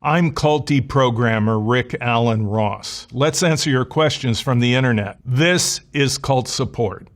I'm cult deprogrammer Rick Allen Ross. Let's answer your questions from the internet. This is Cult Support.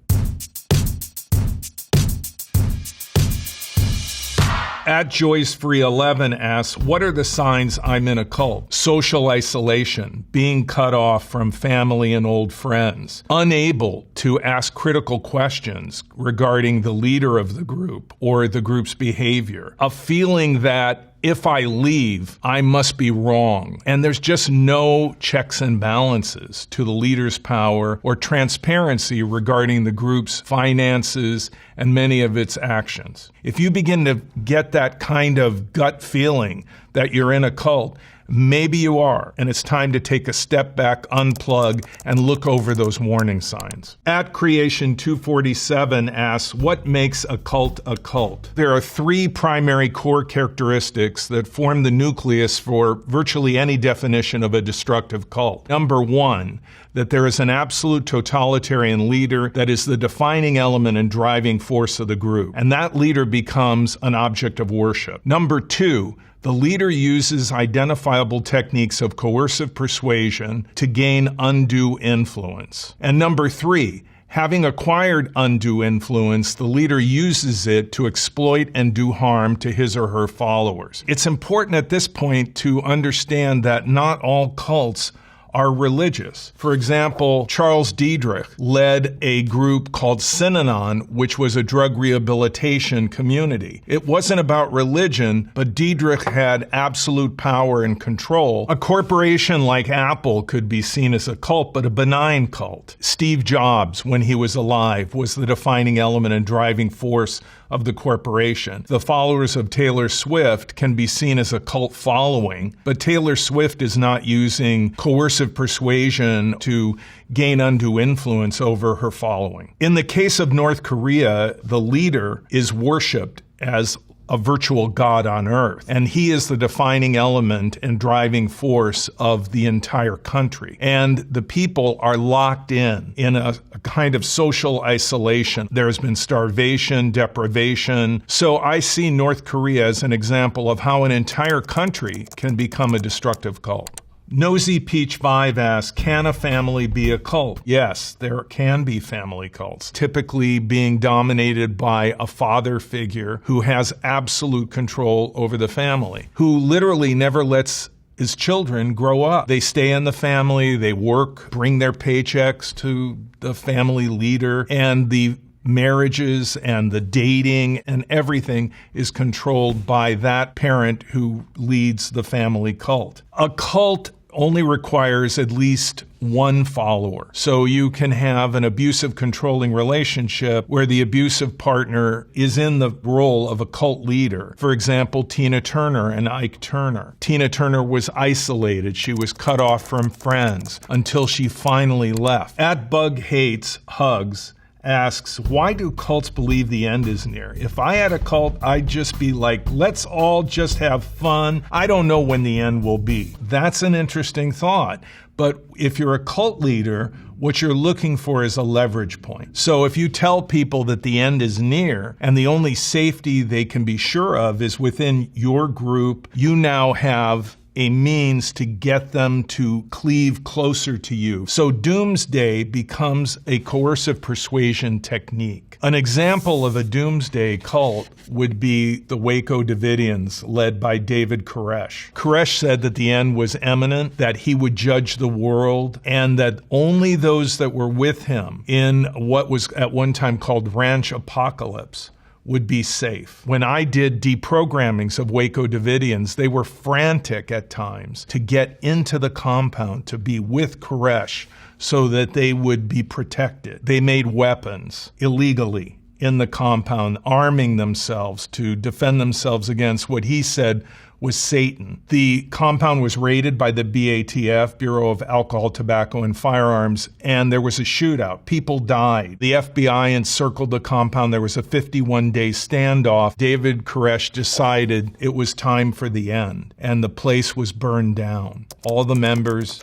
At JoyceFree11 asks, what are the signs I'm in a cult? Social isolation, being cut off from family and old friends, unable to ask critical questions regarding the leader of the group or the group's behavior, a feeling that if I leave, I must be wrong. And there's just no checks and balances to the leader's power or transparency regarding the group's finances and many of its actions. If you begin to get that kind of gut feeling that you're in a cult, maybe you are, and it's time to take a step back, unplug, and look over those warning signs. At Creation247 asks, what makes a cult a cult? There are three primary core characteristics that form the nucleus for virtually any definition of a destructive cult. Number one, that there is an absolute totalitarian leader that is the defining element and driving force of the group, and that leader becomes an object of worship. Number two, the leader uses identifiable techniques of coercive persuasion to gain undue influence. And number three, having acquired undue influence, the leader uses it to exploit and do harm to his or her followers. It's important at this point to understand that not all cults are religious. For example, Charles Diedrich led a group called Synanon, which was a drug rehabilitation community. It wasn't about religion, but Diedrich had absolute power and control. A corporation like Apple could be seen as a cult, but a benign cult. Steve Jobs, when he was alive, was the defining element and driving force of the corporation. The followers of Taylor Swift can be seen as a cult following, but Taylor Swift is not using coercive persuasion to gain undue influence over her following. In the case of North Korea, the leader is worshipped as a virtual god on earth, and he is the defining element and driving force of the entire country. And the people are locked in a kind of social isolation. There has been starvation, deprivation. So I see North Korea as an example of how an entire country can become a destructive cult. Nosy Peach 5 asks, can a family be a cult? Yes, there can be family cults, typically being dominated by a father figure who has absolute control over the family, who literally never lets his children grow up. They stay in the family, they work, bring their paychecks to the family leader, and the marriages and the dating and everything is controlled by that parent who leads the family cult. A cult only requires at least one follower. So you can have an abusive, controlling relationship where the abusive partner is in the role of a cult leader. For example, Tina Turner and Ike Turner. Tina Turner was isolated. She was cut off from friends until she finally left. At Bug Hates Hugs asks, why do cults believe the end is near? If I had a cult, I'd just be like, let's all just have fun. I don't know when the end will be. That's an interesting thought. But if you're a cult leader, what you're looking for is a leverage point. So if you tell people that the end is near and the only safety they can be sure of is within your group, you now have a means to get them to cleave closer to you. So Doomsday becomes a coercive persuasion technique. An example of a Doomsday cult would be the Waco Davidians, led by David Koresh. Koresh said that the end was imminent, that he would judge the world, and that only those that were with him in what was at one time called Ranch Apocalypse would be safe. When I did deprogrammings of Waco Davidians, they were frantic at times to get into the compound, to be with Koresh so that they would be protected. They made weapons illegally in the compound, arming themselves to defend themselves against what he said was Satan. The compound was raided by the BATF, Bureau of Alcohol, Tobacco, and Firearms, and there was a shootout. People died. The FBI encircled the compound. There was a 51-day standoff. David Koresh decided it was time for the end, and the place was burned down. All the members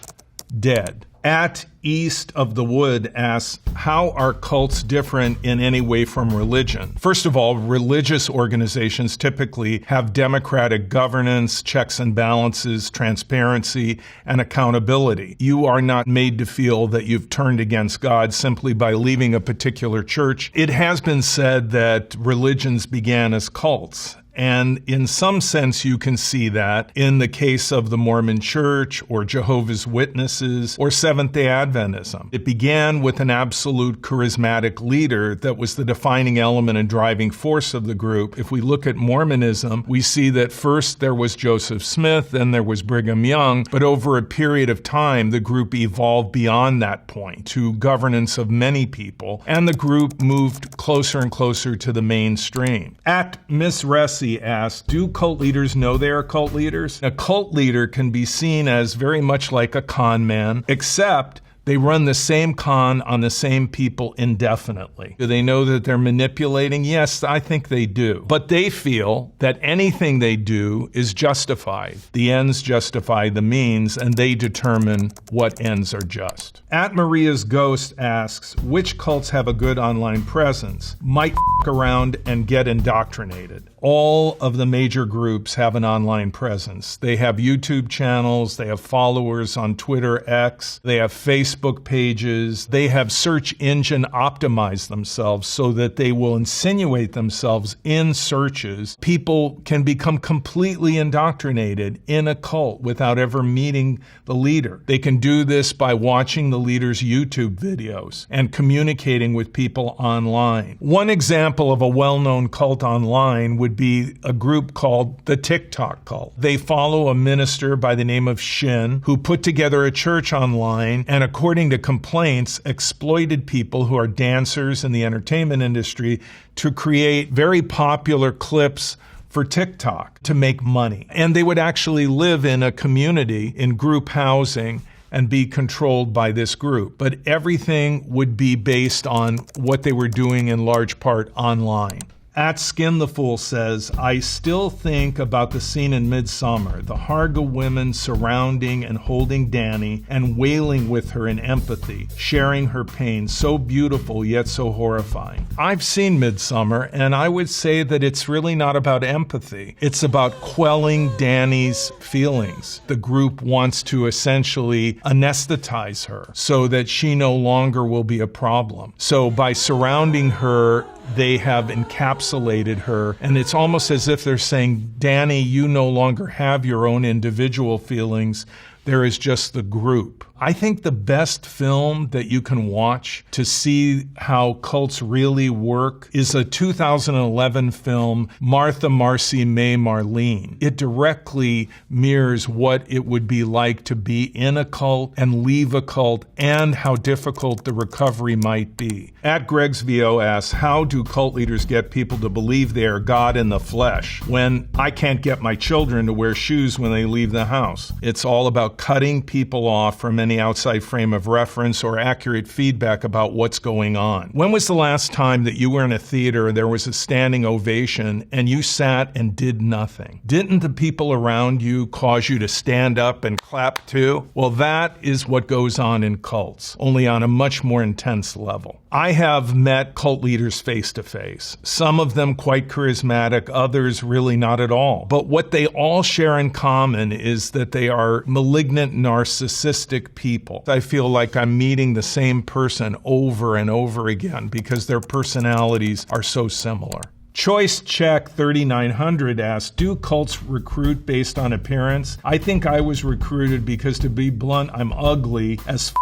dead. At East of the Wood asks, how are cults different in any way from religion? First of all, religious organizations typically have democratic governance, checks and balances, transparency, and accountability. You are not made to feel that you've turned against God simply by leaving a particular church. It has been said that religions began as cults. And in some sense, you can see that in the case of the Mormon Church or Jehovah's Witnesses or Seventh-day Adventism. It began with an absolute charismatic leader that was the defining element and driving force of the group. If we look at Mormonism, we see that first there was Joseph Smith, then there was Brigham Young, but over a period of time, the group evolved beyond that point to governance of many people, and the group moved closer and closer to the mainstream. At Miss Ressi asks, do cult leaders know they are cult leaders? A cult leader can be seen as very much like a con man, except they run the same con on the same people indefinitely. Do they know that they're manipulating? Yes, I think they do. But they feel that anything they do is justified. The ends justify the means, and they determine what ends are just. At Maria's Ghost asks, which cults have a good online presence? Might f*** around and get indoctrinated. All of the major groups have an online presence. They have YouTube channels, they have followers on Twitter X, they have Facebook pages, they have search engine optimized themselves so that they will insinuate themselves in searches. People can become completely indoctrinated in a cult without ever meeting the leader. They can do this by watching the leader's YouTube videos and communicating with people online. One example of a well-known cult online would be a group called the TikTok cult. They follow a minister by the name of Shin who put together a church online and, according to complaints, exploited people who are dancers in the entertainment industry to create very popular clips for TikTok to make money. And they would actually live in a community in group housing and be controlled by this group. But everything would be based on what they were doing in large part online. At Skin the Fool says, I still think about the scene in Midsummer, the Harga women surrounding and holding Dani and wailing with her in empathy, sharing her pain, so beautiful yet so horrifying. I've seen Midsummer, and I would say that it's really not about empathy. It's about quelling Dani's feelings. The group wants to essentially anesthetize her so that she no longer will be a problem. So by surrounding her, they have encapsulated her, and it's almost as if they're saying, Dani, you no longer have your own individual feelings. There is just the group. I think the best film that you can watch to see how cults really work is a 2011 film, Martha, Marcy, May, Marlene. It directly mirrors what it would be like to be in a cult and leave a cult and how difficult the recovery might be. At Greg's VO asks, how do cult leaders get people to believe they are God in the flesh when I can't get my children to wear shoes when they leave the house? It's all about cutting people off from any outside frame of reference or accurate feedback about what's going on. When was the last time that you were in a theater and there was a standing ovation and you sat and did nothing? Didn't the people around you cause you to stand up and clap too? Well, that is what goes on in cults, only on a much more intense level. I have met cult leaders face to face, some of them quite charismatic, others really not at all. But what they all share in common is that they are malignant, narcissistic people. I feel like I'm meeting the same person over and over again because their personalities are so similar. Choice Check 3900 asks, do cults recruit based on appearance? I think I was recruited because, to be blunt, I'm ugly as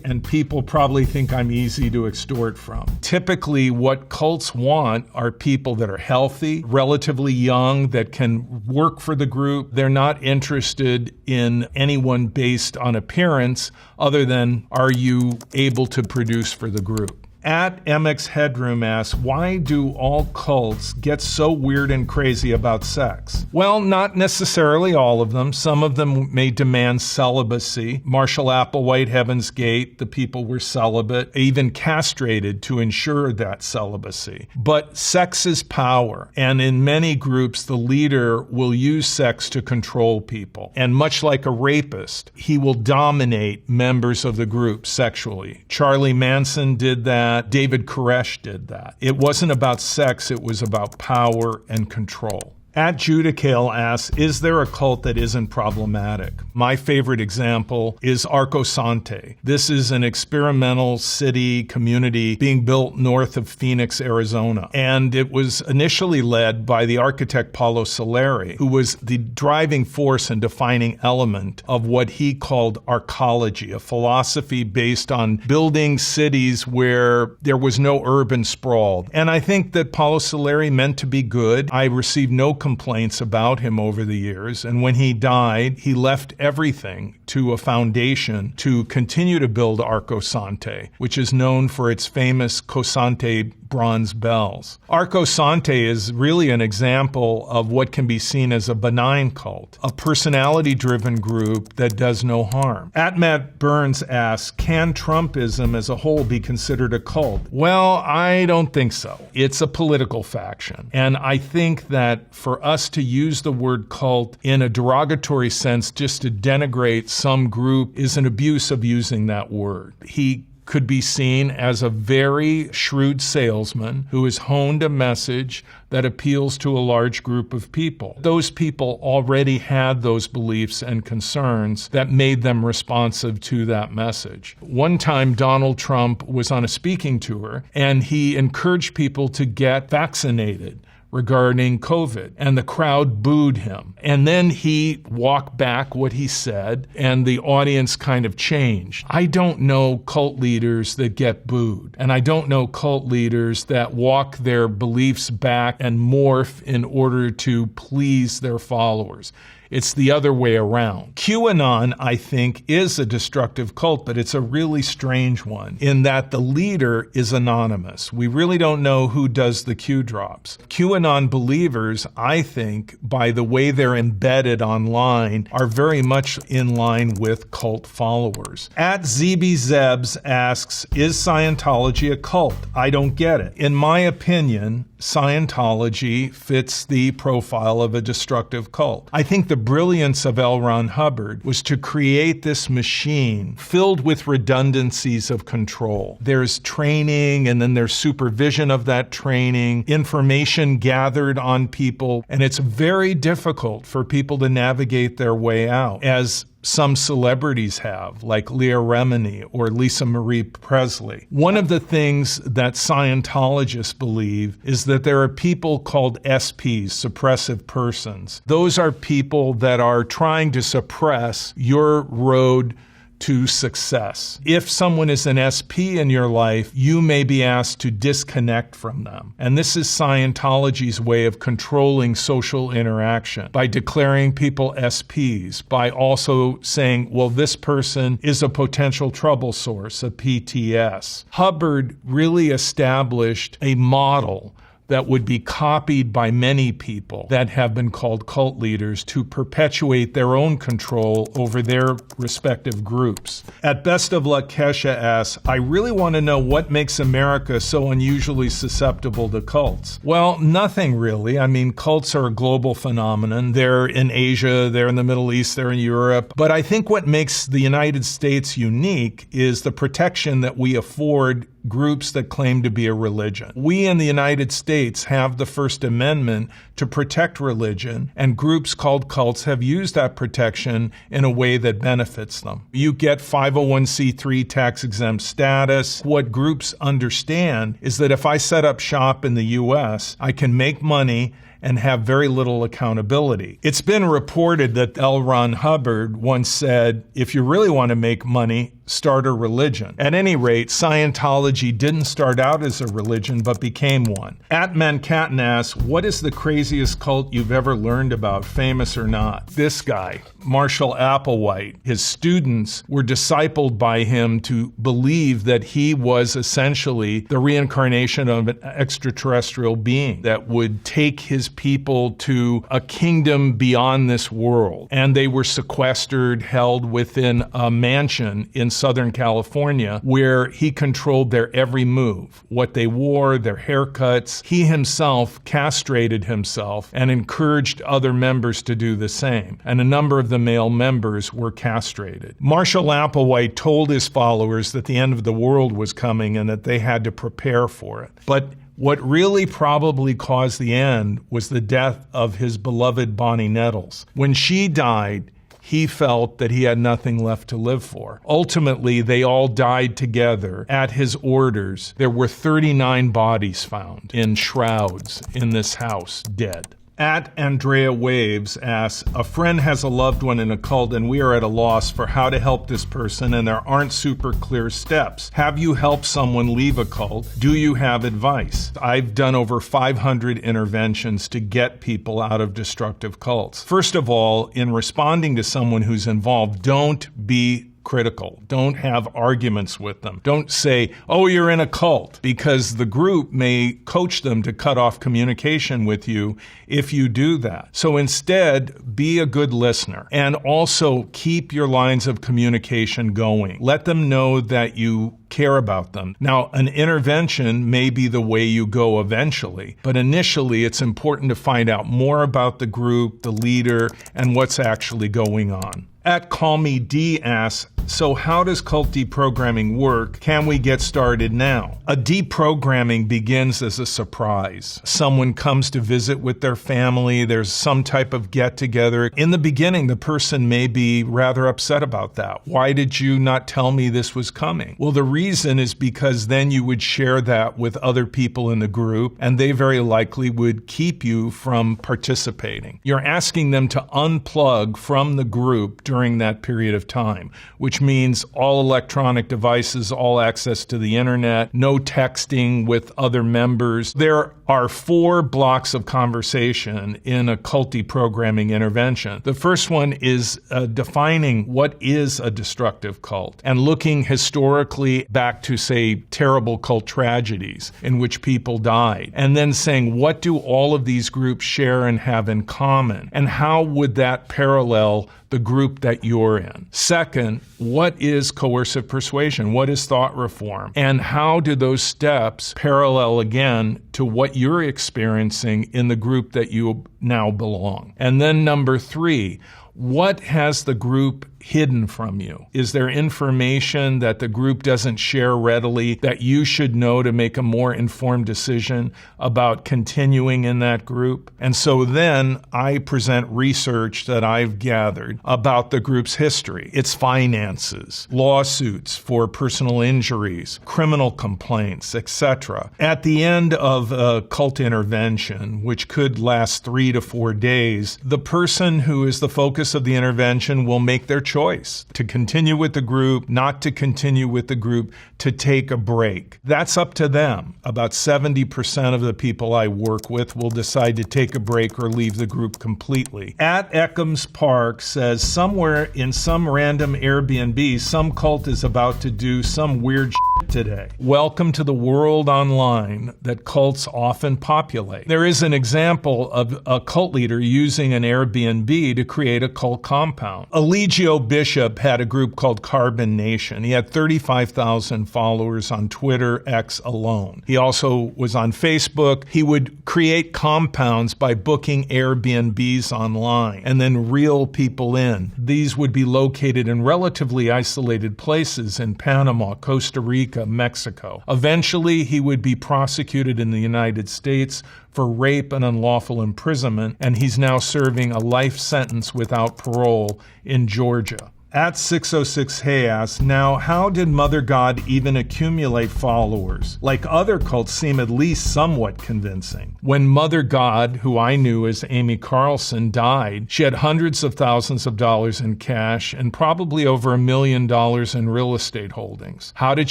and people probably think I'm easy to extort from. Typically, what cults want are people that are healthy, relatively young, that can work for the group. They're not interested in anyone based on appearance other than, are you able to produce for the group? At MX Headroom asks, why do all cults get so weird and crazy about sex? Well, not necessarily all of them. Some of them may demand celibacy. Marshall Applewhite, Heaven's Gate, the people were celibate, even castrated to ensure that celibacy. But sex is power, and in many groups, the leader will use sex to control people. And much like a rapist, he will dominate members of the group sexually. Charlie Manson did that. David Koresh did that. It wasn't about sex, it was about power and control. At Judicale asks, is there a cult that isn't problematic? My favorite example is Arcosante. This is an experimental city community being built north of Phoenix, Arizona. And it was initially led by the architect Paulo Soleri, who was the driving force and defining element of what he called arcology, a philosophy based on building cities where there was no urban sprawl. And I think that Paulo Soleri meant to be good. I received no complaints about him over the years, and when he died, he left everything to a foundation to continue to build Arcosante, which is known for its famous Cosante bronze bells. Arcosante is really an example of what can be seen as a benign cult, a personality-driven group that does no harm. At Matt Burns asks, can Trumpism as a whole be considered a cult? Well, I don't think so. It's a political faction. And I think that for us to use the word cult in a derogatory sense just to denigrate some group is an abuse of using that word. He could be seen as a very shrewd salesman who has honed a message that appeals to a large group of people. Those people already had those beliefs and concerns that made them responsive to that message. One time, Donald Trump was on a speaking tour, and he encouraged people to get vaccinated regarding COVID, and the crowd booed him. And then he walked back what he said, and the audience kind of changed. I don't know cult leaders that get booed, and I don't know cult leaders that walk their beliefs back and morph in order to please their followers. It's the other way around. QAnon, I think, is a destructive cult, but it's a really strange one in that the leader is anonymous. We really don't know who does the Q drops. QAnon believers, I think, by the way they're embedded online, are very much in line with cult followers. At ZBZebs asks, is Scientology a cult? I don't get it. In my opinion, Scientology fits the profile of a destructive cult. I think the brilliance of L. Ron Hubbard was to create this machine filled with redundancies of control. There's training, and then there's supervision of that training, information gathered on people, and it's very difficult for people to navigate their way out, as some celebrities have, like Leah Remini or Lisa Marie Presley. One of the things that Scientologists believe is that there are people called SPs, suppressive persons. Those are people that are trying to suppress your road to success. If someone is an SP in your life, you may be asked to disconnect from them. And this is Scientology's way of controlling social interaction by declaring people SPs, by also saying, well, this person is a potential trouble source, a PTS. Hubbard really established a model that would be copied by many people that have been called cult leaders to perpetuate their own control over their respective groups. At Best of Luck, Kesha asks, I really want to know what makes America so unusually susceptible to cults. Well, nothing really. I mean, cults are a global phenomenon. They're in Asia, they're in the Middle East, they're in Europe. But I think what makes the United States unique is the protection that we afford groups that claim to be a religion. We in the United States have the First Amendment to protect religion, and groups called cults have used that protection in a way that benefits them. You get 501c3 tax-exempt status. What groups understand is that if I set up shop in the U.S., I can make money and have very little accountability. It's been reported that L. Ron Hubbard once said, if you really want to make money, start a religion. At any rate, Scientology didn't start out as a religion, but became one. At Manhattan asks, what is the craziest cult you've ever learned about, famous or not? This guy, Marshall Applewhite. His students were discipled by him to believe that he was essentially the reincarnation of an extraterrestrial being that would take his people to a kingdom beyond this world. And they were sequestered, held within a mansion in Southern California, where he controlled their every move, what they wore, their haircuts. He himself castrated himself and encouraged other members to do the same. And a number of the male members were castrated. Marshall Applewhite told his followers that the end of the world was coming and that they had to prepare for it. But what really probably caused the end was the death of his beloved Bonnie Nettles. When she died, he felt that he had nothing left to live for. Ultimately, they all died together at his orders. There were 39 bodies found in shrouds in this house, dead. At Andrea Waves asks, a friend has a loved one in a cult and we are at a loss for how to help this person and there aren't super clear steps. Have you helped someone leave a cult? Do you have advice? I've done over 500 interventions to get people out of destructive cults. First of all, in responding to someone who's involved, don't be critical. Don't have arguments with them. Don't say, oh, you're in a cult, because the group may coach them to cut off communication with you if you do that. So instead, be a good listener and also keep your lines of communication going. Let them know that you care about them. Now, an intervention may be the way you go eventually, but initially it's important to find out more about the group, the leader, and what's actually going on. At Call Me D asks, so how does cult deprogramming work? Can we get started now? A deprogramming begins as a surprise. Someone comes to visit with their family. There's some type of get-together. In the beginning, the person may be rather upset about that. Why did you not tell me this was coming? Well, the reason is because then you would share that with other people in the group, and they very likely would keep you from participating. You're asking them to unplug from the group during that period of time, which means all electronic devices, all access to the internet, no texting with other members. There are 4 blocks of conversation in a cult deprogramming intervention. The first one is defining what is a destructive cult and looking historically back to, say, terrible cult tragedies in which people died, and then saying, what do all of these groups share and have in common, and how would that parallel the group that you're in? Second, what is coercive persuasion? What is thought reform? And how do those steps parallel again to what you're experiencing in the group that you now belong? And then number 3, what has the group hidden from you? Is there information that the group doesn't share readily that you should know to make a more informed decision about continuing in that group? And so then I present research that I've gathered about the group's history, its finances, lawsuits for personal injuries, criminal complaints, etc. At the end of a cult intervention, which could last 3 to 4 days, the person who is the focus of the intervention will make their choice to continue with the group, not to continue with the group, to take a break. That's up to them. About 70% of the people I work with will decide to take a break or leave the group completely. At Eckham's Park says, somewhere in some random Airbnb, some cult is about to do some weird shit today. Welcome to the world online that cults often populate. There is an example of a cult leader using an Airbnb to create a cult compound. Eligio Bishop had a group called Carbon Nation. He had 35,000 followers on Twitter, X alone. He also was on Facebook. He would create compounds by booking Airbnbs online and then reel people in. These would be located in relatively isolated places in Panama, Costa Rica, Mexico. Eventually, he would be prosecuted in the United States for rape and unlawful imprisonment, and he's now serving a life sentence without parole in Georgia. At 606 Hey asks, now how did Mother God even accumulate followers? Like other cults seem at least somewhat convincing. When Mother God, who I knew as Amy Carlson, died, she had hundreds of thousands of dollars in cash and probably over $1 million in real estate holdings. How did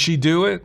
she do it?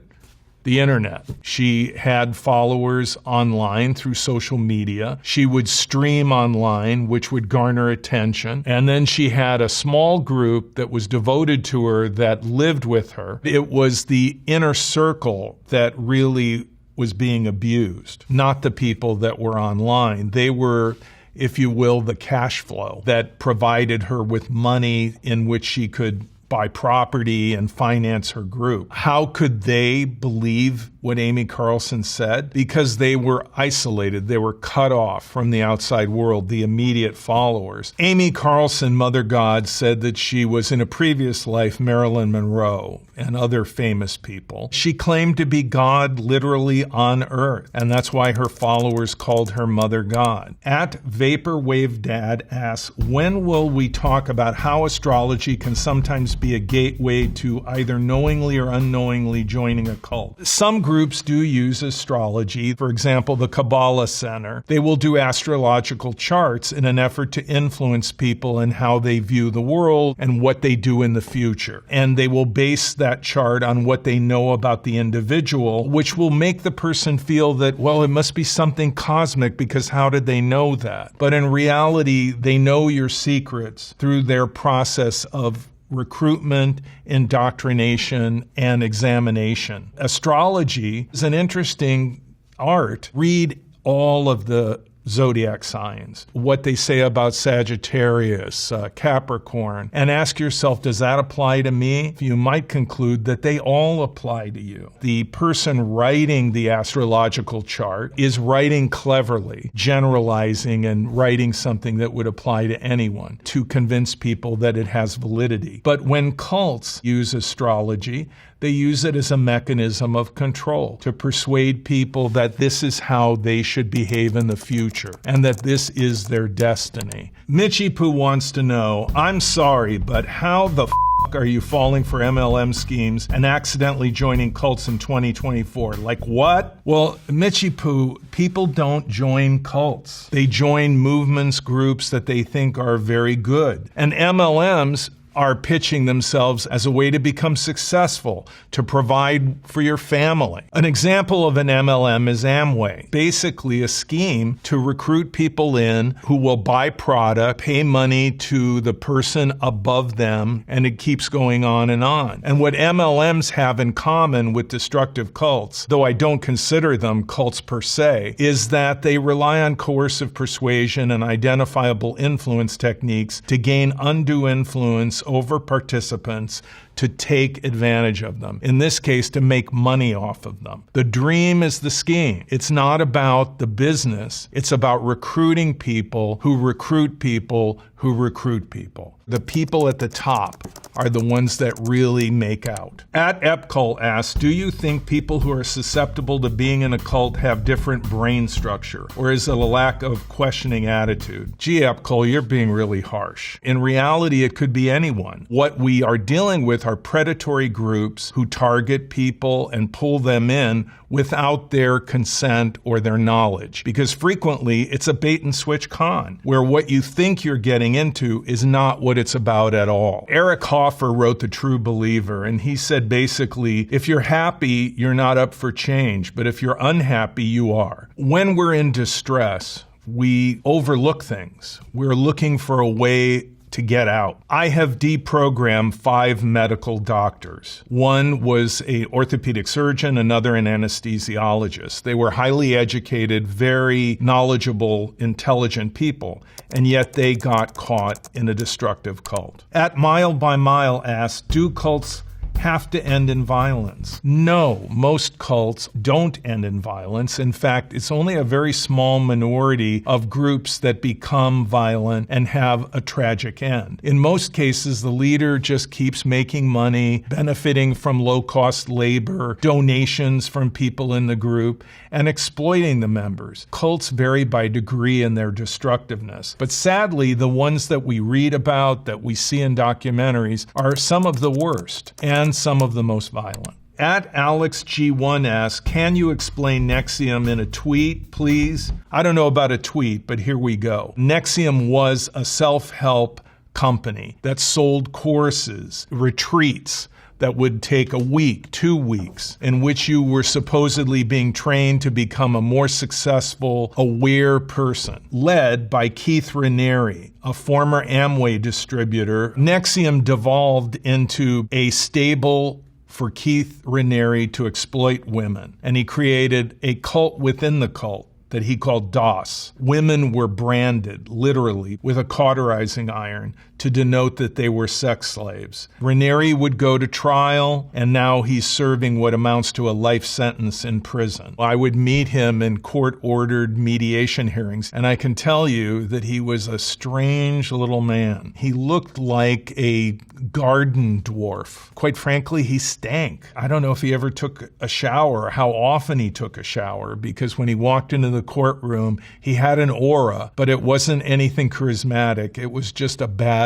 The internet. She had followers online through social media. She would stream online, which would garner attention. And then she had a small group that was devoted to her that lived with her. It was the inner circle that really was being abused, not the people that were online. They were, if you will, the cash flow that provided her with money in which she could buy property and finance her group. How could they believe what Amy Carlson said? Because they were isolated. They were cut off from the outside world, the immediate followers. Amy Carlson, Mother God, said that she was in a previous life Marilyn Monroe and other famous people. She claimed to be God literally on earth, and that's why her followers called her Mother God. At Vaporwave Dad asks, when will we talk about how astrology can sometimes be a gateway to either knowingly or unknowingly joining a cult? Some groups do use astrology. For example, the Kabbalah Center. They will do astrological charts in an effort to influence people in how they view the world and what they do in the future. And they will base that chart on what they know about the individual, which will make the person feel that, well, it must be something cosmic because how did they know that? But in reality, they know your secrets through their process of recruitment, indoctrination, and examination. Astrology is an interesting art. Read all of the zodiac signs, what they say about Sagittarius, Capricorn, and ask yourself, does that apply to me? You might conclude that they all apply to you. The person writing the astrological chart is writing cleverly, generalizing and writing something that would apply to anyone to convince people that it has validity. But when cults use astrology, they use it as a mechanism of control to persuade people that this is how they should behave in the future and that this is their destiny. Mitchie Poo wants to know, I'm sorry, but how the are you falling for MLM schemes and accidentally joining cults in 2024? Like what? Well, Mitchie Poo, people don't join cults. They join movements, groups that they think are very good. And MLMs are pitching themselves as a way to become successful, to provide for your family. An example of an MLM is Amway, basically a scheme to recruit people in who will buy product, pay money to the person above them, and it keeps going on. And what MLMs have in common with destructive cults, though I don't consider them cults per se, is that they rely on coercive persuasion and identifiable influence techniques to gain undue influence over participants to take advantage of them. In this case, to make money off of them. The dream is the scheme. It's not about the business. It's about recruiting people who recruit people who recruit people. The people at the top are the ones that really make out. At Epcult asks, do you think people who are susceptible to being in a cult have different brain structure, or is it a lack of questioning attitude? Gee, Epcult, you're being really harsh. In reality, it could be anyone. What we are dealing with are predatory groups who target people and pull them in without their consent or their knowledge. Because frequently, it's a bait and switch con, where what you think you're getting into is not what it's about at all. Eric Hoffer wrote The True Believer, and he said basically, if you're happy, you're not up for change, but if you're unhappy, you are. When we're in distress, we overlook things. We're looking for a way to get out. I have deprogrammed 5 medical doctors. One was an orthopedic surgeon, another an anesthesiologist. They were highly educated, very knowledgeable, intelligent people, and yet they got caught in a destructive cult. At Mile by Mile asks, do cults have to end in violence. No, most cults don't end in violence. In fact, it's only a very small minority of groups that become violent and have a tragic end. In most cases, the leader just keeps making money, benefiting from low-cost labor, donations from people in the group, and exploiting the members. Cults vary by degree in their destructiveness. But sadly, the ones that we read about, that we see in documentaries, are some of the worst and some of the most violent. At AlexG1 asks, can you explain Nexium in a tweet, please? I don't know about a tweet, but here we go. Nexium was a self-help company that sold courses, retreats, that would take a week, 2 weeks, in which you were supposedly being trained to become a more successful, aware person, led by Keith Raniere, a former Amway distributor. Nexium devolved into a stable for Keith Raniere to exploit women, and he created a cult within the cult that he called DOS. Women were branded, literally, with a cauterizing iron to denote that they were sex slaves. Raniere would go to trial, and now he's serving what amounts to a life sentence in prison. I would meet him in court-ordered mediation hearings, and I can tell you that he was a strange little man. He looked like a garden dwarf. Quite frankly, he stank. I don't know if he ever took a shower or how often he took a shower, because when he walked into the courtroom, he had an aura, but it wasn't anything charismatic. It was just a bad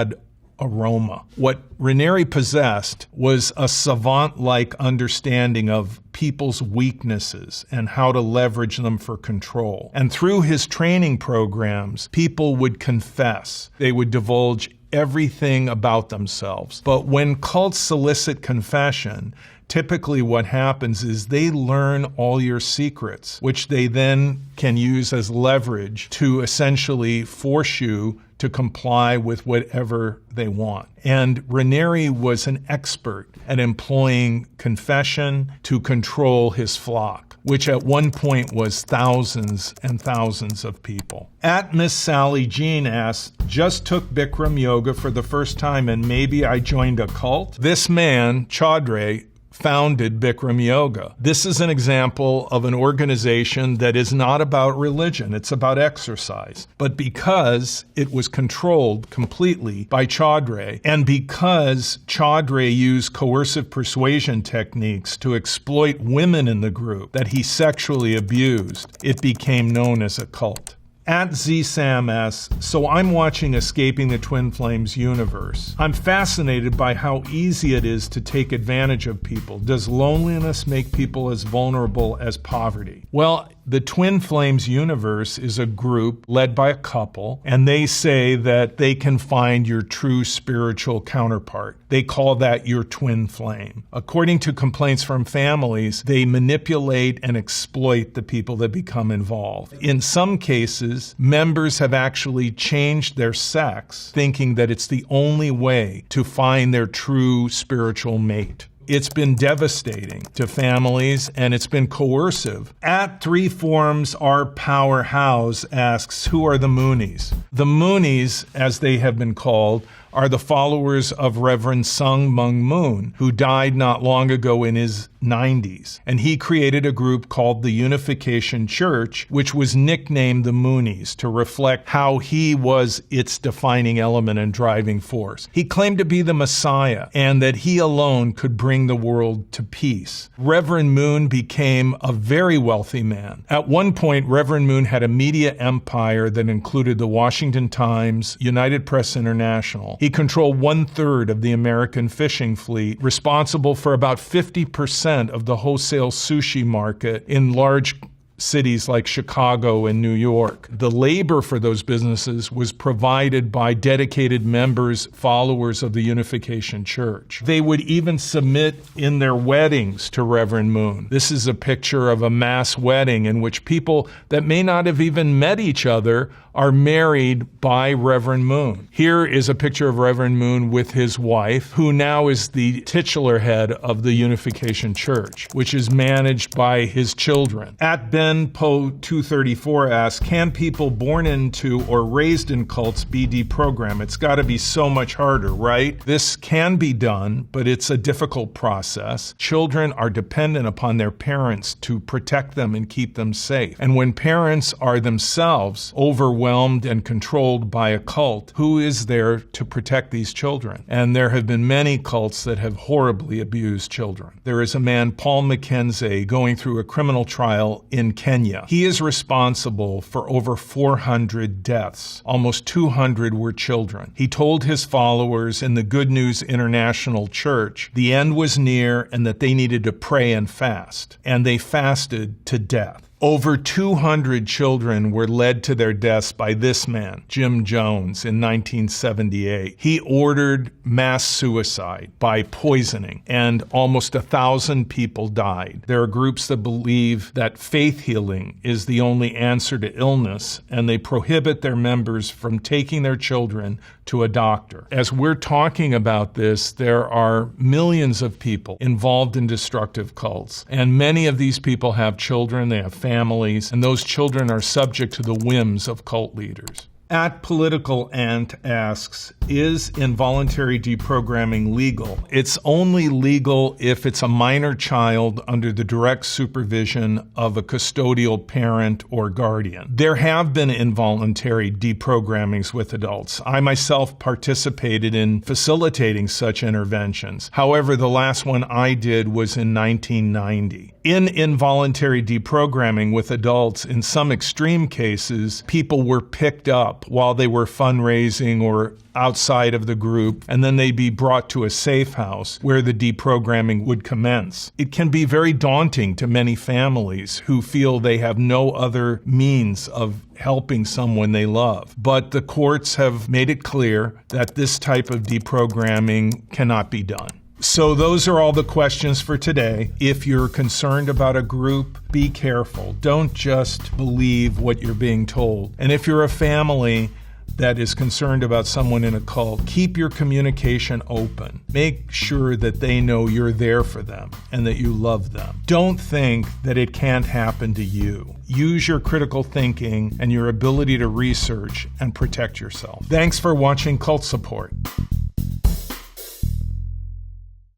aroma. What Raniere possessed was a savant-like understanding of people's weaknesses and how to leverage them for control. And through his training programs, people would confess. They would divulge everything about themselves. But when cults solicit confession, typically what happens is they learn all your secrets, which they then can use as leverage to essentially force you to comply with whatever they want. And Raniere was an expert at employing confession to control his flock, which at one point was thousands and thousands of people. At Miss Sally Jean asks, just took Bikram Yoga for the first time and maybe I joined a cult? This man, Chaudhry, founded Bikram Yoga. This is an example of an organization that is not about religion, it's about exercise. But because it was controlled completely by Chaudhry, and because Chaudhry used coercive persuasion techniques to exploit women in the group that he sexually abused, it became known as a cult. At ZSAM asks, so I'm watching Escaping the Twin Flames universe. I'm fascinated by how easy it is to take advantage of people. Does loneliness make people as vulnerable as poverty? Well, the Twin Flames universe is a group led by a couple, and they say that they can find your true spiritual counterpart. They call that your twin flame. According to complaints from families, they manipulate and exploit the people that become involved. In some cases, members have actually changed their sex, thinking that it's the only way to find their true spiritual mate. It's been devastating to families, and it's been coercive. At Three Forms, our powerhouse asks, who are the Moonies? The Moonies, as they have been called, are the followers of Reverend Sung Myung Moon, who died not long ago in his 90s. And he created a group called the Unification Church, which was nicknamed the Moonies to reflect how he was its defining element and driving force. He claimed to be the Messiah and that he alone could bring the world to peace. Reverend Moon became a very wealthy man. At one point, Reverend Moon had a media empire that included the Washington Times, United Press International. He controlled 1/3 of the American fishing fleet, responsible for about 50% of the wholesale sushi market in large cities like Chicago and New York. The labor for those businesses was provided by dedicated members, followers of the Unification Church. They would even submit in their weddings to Reverend Moon. This is a picture of a mass wedding in which people that may not have even met each other are married by Reverend Moon. Here is a picture of Reverend Moon with his wife, who now is the titular head of the Unification Church, which is managed by his children. At BenPo234 asks, can people born into or raised in cults be deprogrammed? It's got to be so much harder, right? This can be done, but it's a difficult process. Children are dependent upon their parents to protect them and keep them safe. And when parents are themselves overwhelmed and controlled by a cult, who is there to protect these children? And there have been many cults that have horribly abused children. There is a man, Paul Mackenzie, going through a criminal trial in Kenya. He is responsible for over 400 deaths. Almost 200 were children. He told his followers in the Good News International Church the end was near and that they needed to pray and fast. And they fasted to death. Over 200 children were led to their deaths by this man, Jim Jones, in 1978. He ordered mass suicide by poisoning, and almost 1,000 people died. There are groups that believe that faith healing is the only answer to illness, and they prohibit their members from taking their children to a doctor. As we're talking about this, there are millions of people involved in destructive cults, and many of these people have children, they have families, and those children are subject to the whims of cult leaders. At Political Ant asks, is involuntary deprogramming legal? It's only legal if it's a minor child under the direct supervision of a custodial parent or guardian. There have been involuntary deprogrammings with adults. I myself participated in facilitating such interventions. However, the last one I did was in 1990. In involuntary deprogramming with adults, in some extreme cases, people were picked up while they were fundraising or outside of the group, and then they'd be brought to a safe house where the deprogramming would commence. It can be very daunting to many families who feel they have no other means of helping someone they love. But the courts have made it clear that this type of deprogramming cannot be done. So those are all the questions for today. If you're concerned about a group, be careful. Don't just believe what you're being told. And if you're a family that is concerned about someone in a cult, keep your communication open. Make sure that they know you're there for them and that you love them. Don't think that it can't happen to you. Use your critical thinking and your ability to research and protect yourself. Thanks for watching Cult Support.